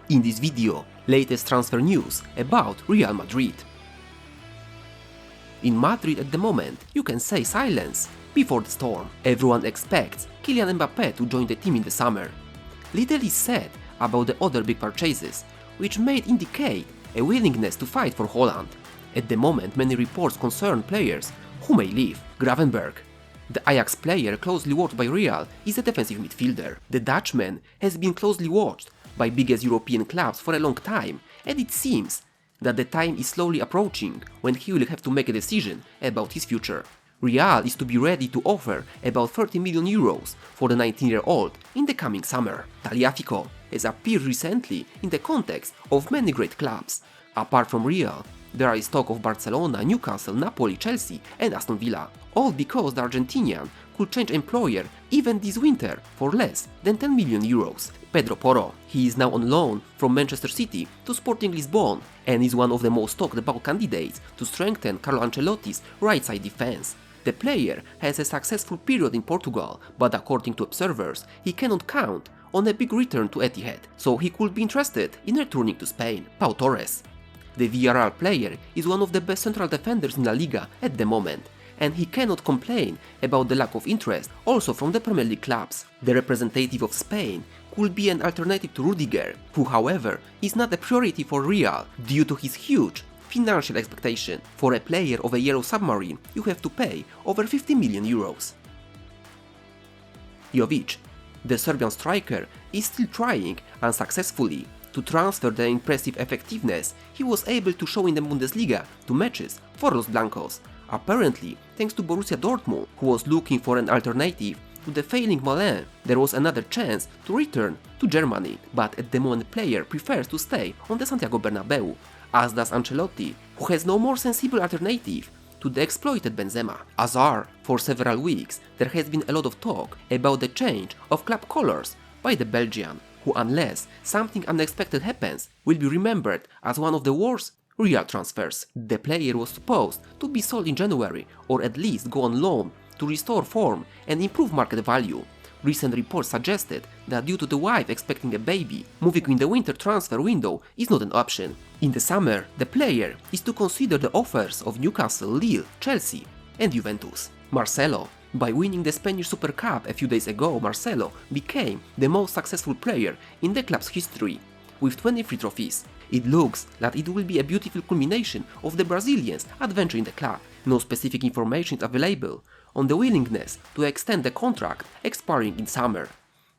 In this video, latest transfer news about Real Madrid. In Madrid at the moment, you can say silence before the storm. Everyone expects Kylian Mbappé to join the team in the summer. Little is said about the other big purchases, which may indicate a willingness to fight for Holland. At the moment, many reports concern players who may leave. Gravenberch, the Ajax player closely watched by Real, is a defensive midfielder. The Dutchman has been closely watched by biggest European clubs for a long time, and it seems that the time is slowly approaching when he will have to make a decision about his future. Real is to be ready to offer about 30 million euros for the 19-year-old in the coming summer. Tagliafico has appeared recently in the context of many great clubs. Apart from Real, there is talk of Barcelona, Newcastle, Napoli, Chelsea and Aston Villa, all because the Argentinian could change employer even this winter for less than 10 million euros. Pedro Porro, he is now on loan from Manchester City to Sporting Lisbon and is one of the most talked about candidates to strengthen Carlo Ancelotti's right side defense. The player has a successful period in Portugal, but according to observers, he cannot count on a big return to Etihad, so he could be interested in returning to Spain. Pau Torres, the Villarreal player, is one of the best central defenders in La Liga at the moment, and he cannot complain about the lack of interest also from the Premier League clubs. The representative of Spain could be an alternative to Rudiger, who however is not a priority for Real due to his huge financial expectation. For a player of a yellow submarine, you have to pay over 50 million euros. Jovic, the Serbian striker, is still trying unsuccessfully to transfer the impressive effectiveness he was able to show in the Bundesliga to matches for Los Blancos. Apparently, thanks to Borussia Dortmund, who was looking for an alternative to the failing Milan, there was another chance to return to Germany, but at the moment the player prefers to stay on the Santiago Bernabeu, as does Ancelotti, who has no more sensible alternative to the exploited Benzema. Hazard, for several weeks there has been a lot of talk about the change of club colors by the Belgian, who unless something unexpected happens, will be remembered as one of the worst Real transfers. The player was supposed to be sold in January or at least go on loan to restore form and improve market value. Recent reports suggested that due to the wife expecting a baby, moving in the winter transfer window is not an option. In the summer, the player is to consider the offers of Newcastle, Lille, Chelsea and Juventus. Marcelo, by winning the Spanish Super Cup a few days ago, Marcelo became the most successful player in the club's history, with 23 trophies. It looks that it will be a beautiful culmination of the Brazilian's adventure in the club. No specific information is available on the willingness to extend the contract expiring in summer.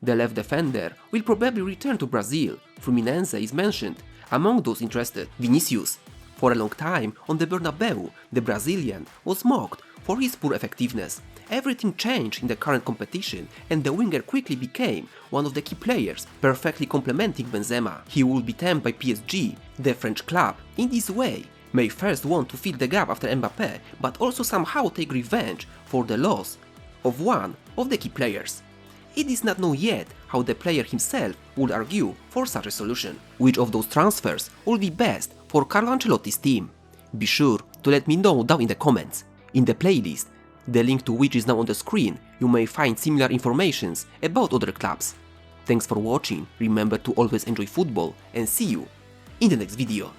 The left defender will probably return to Brazil. Fluminense is mentioned among those interested. Vinicius, for a long time on the Bernabeu, the Brazilian was mocked for his poor effectiveness. Everything changed in the current competition and the winger quickly became one of the key players, perfectly complementing Benzema. He will be tamed by PSG, the French club. In this way, may first want to fill the gap after Mbappé, but also somehow take revenge for the loss of one of the key players. It is not known yet how the player himself would argue for such a solution. Which of those transfers will be best for Carlo Ancelotti's team? Be sure to let me know down in the comments. In the playlist, the link to which is now on the screen, you may find similar informations about other clubs. Thanks for watching, remember to always enjoy football and see you in the next video.